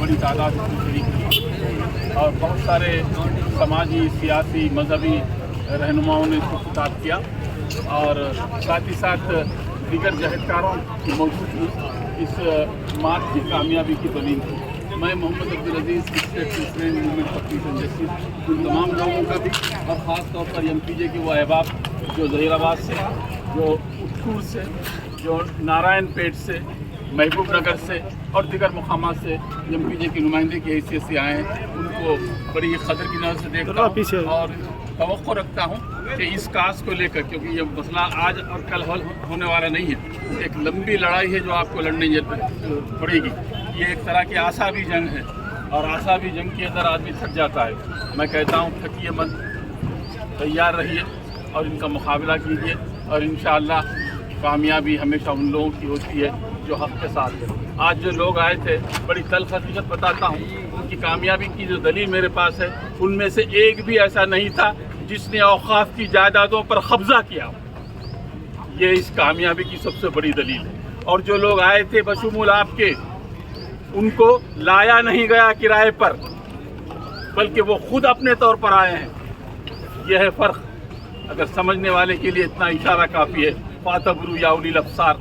बड़ी तादाद में शरीक हुई और बहुत सारे समाजी, सियासी, मजहबी रहनुमाओं ने इसको खिताब किया और साथ ही साथ दीगर जहदकारों की मौजूदगी इस मार्च की कामयाबी की दलील थी। मैं Mohammad Abdul Aziz state president movement for peace and justice उन तमाम लोगों का भी और ख़ास तौर पर MPJ के वो अहबाब जो ज़हीराबाद से, जो उत्तूर से, जो नारायण पेट से, महबूब नगर से और दीगर मुकामात से MPJ की नुमाइंदे की हैसियत से आए हैं, उनको बड़ी कदर की नज़र से देखता हूँ और तवक्को रखता हूँ कि इस काज को लेकर, क्योंकि ये मसला आज और कल हल होने वाला नहीं है, एक लंबी लड़ाई है जो आपको लड़नी पड़ेगी। ये एक तरह की आसाबी जंग है और आसाबी जंग के अंदर आदमी थक जाता है। मैं कहता हूँ थकिए मत, तैयार रहिए और इनका मुकाबला कीजिए और इंशाअल्लाह कामयाबी हमेशा उन लोगों की होती है जो हक़ के साथ है। आज जो लोग आए थे, बड़ी तल्ख़ हकीकत बताता हूँ, उनकी कामयाबी की जो दलील मेरे पास है, उनमें से एक भी ऐसा नहीं था जिसने औक़ाफ़ की जायदादों पर कब्ज़ा किया। ये इस कामयाबी की सबसे बड़ी दलील है। और जो लोग आए थे बशुमूल आपके, उनको लाया नहीं गया किराए पर, बल्कि वो खुद अपने तौर पर आए हैं। यह है फ़र्क। अगर समझने वाले के लिए इतना इशारा काफ़ी है। फातबरू या उलिल अब्सार,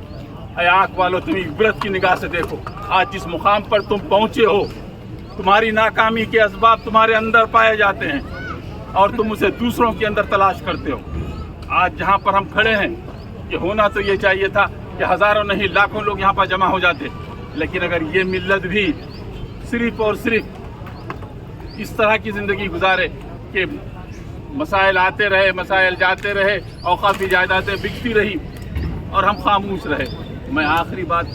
ऐ आँख वालों, तुम इबरत की निगाह से देखो। आज जिस मुकाम पर तुम पहुँचे हो, तुम्हारी नाकामी के असबाब तुम्हारे अंदर पाए जाते हैं और तुम उसे दूसरों के अंदर तलाश करते हो। आज जहाँ पर हम खड़े हैं, ये होना तो ये चाहिए था कि हज़ारों नहीं लाखों लोग यहाँ पर जमा हो जाते, लेकिन अगर ये मिल्लत भी सिर्फ़ और सिर्फ इस तरह की ज़िंदगी गुजारे कि मसाइल आते रहे, मसाइल जाते रहे, औक़ाफ़ी जायदादें बिकती रही और हम खामोश रहे। मैं आखिरी बात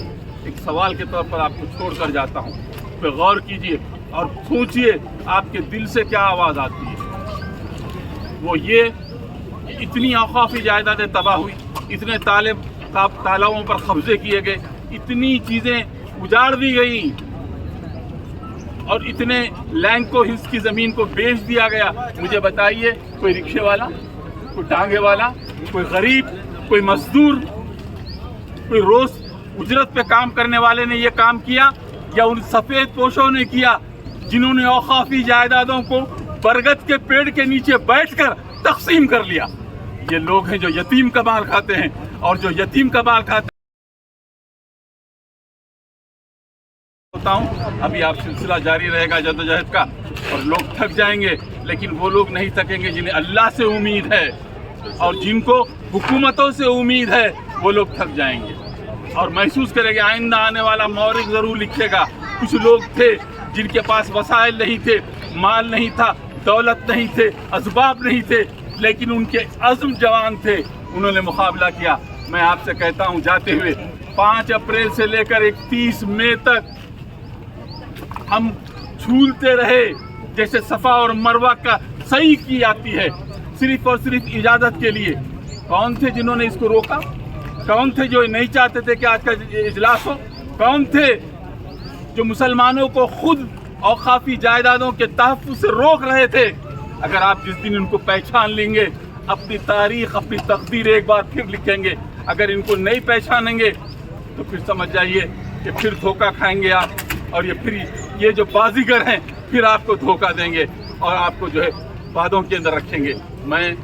एक सवाल के तौर पर आपको छोड़ कर जाता हूँ, उस पर गौर कीजिए और सोचिए आपके दिल से क्या आवाज़ आती है। वो ये कि इतनी औक़ाफ़ी जायदादें तबाह हुई, इतने तालाबों पर कब्ज़े किए गए, इतनी चीज़ें उजाड़ दी गई और इतने लैंको हिल्स की ज़मीन को बेच दिया गया। मुझे बताइए, कोई रिक्शे वाला, कोई टांगे वाला, कोई गरीब, कोई मजदूर, कोई रोज़ उजरत पे काम करने वाले ने ये काम किया या उन सफ़ेद पोशों ने किया जिन्होंने औक़ाफ़ी जायदादों को बरगद के पेड़ के नीचे बैठकर तक़सीम कर लिया? ये लोग हैं जो यतीम का माल खाते हैं और जो यतीम का माल खाते होता हूँ। अभी आप सिलसिला जारी रहेगा जद्दोजहद का और लोग थक जाएंगे, लेकिन वो लोग नहीं थकेंगे जिन्हें अल्लाह से उम्मीद है, और जिनको हुकूमतों से उम्मीद है वो लोग थक जाएंगे और महसूस करेंगे आइंदा आने वाला मौरिक ज़रूर लिखेगा। कुछ लोग थे जिनके पास वसाइल नहीं थे, माल नहीं था, दौलत नहीं थे, असबाब नहीं थे, लेकिन उनके अज़्म जवान थे, उन्होंने मुकाबला किया। मैं आपसे कहता हूँ जाते हुए, 5 अप्रैल से लेकर 31 मई तक हम झूलते रहे जैसे सफ़ा और मरवा का सही की जाती है, सिर्फ और सिर्फ इजाज़त के लिए। कौन थे जिन्होंने इसको रोका? कौन थे जो नहीं चाहते थे कि आज का इजलास हो? कौन थे जो मुसलमानों को खुद औक़ाफ़ी जायदादों के तहफ़्फ़ुज़ से रोक रहे थे? अगर आप जिस दिन इनको पहचान लेंगे, अपनी तारीख़, अपनी तक़दीर एक बार फिर लिखेंगे। अगर इनको नहीं पहचानेंगे तो फिर समझ जाइए कि फिर धोखा खाएंगे आप, और ये जो बाजीगर हैं फिर आपको धोखा देंगे और आपको जो है वादों के अंदर रखेंगे। मैं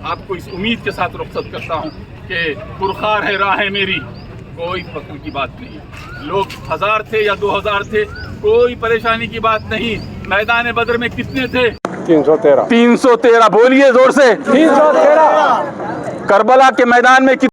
आपको इस उम्मीद के साथ रुख़्सत करता हूँ कि पुरखार है राह मेरी, कोई फ़क्र की बात नहीं। लोग 1000 थे या 2000 थे, कोई परेशानी की बात नहीं। मैदान बदर में कितने थे? 313। 313। बोलिए ज़ोर से, 313। करबला के मैदान में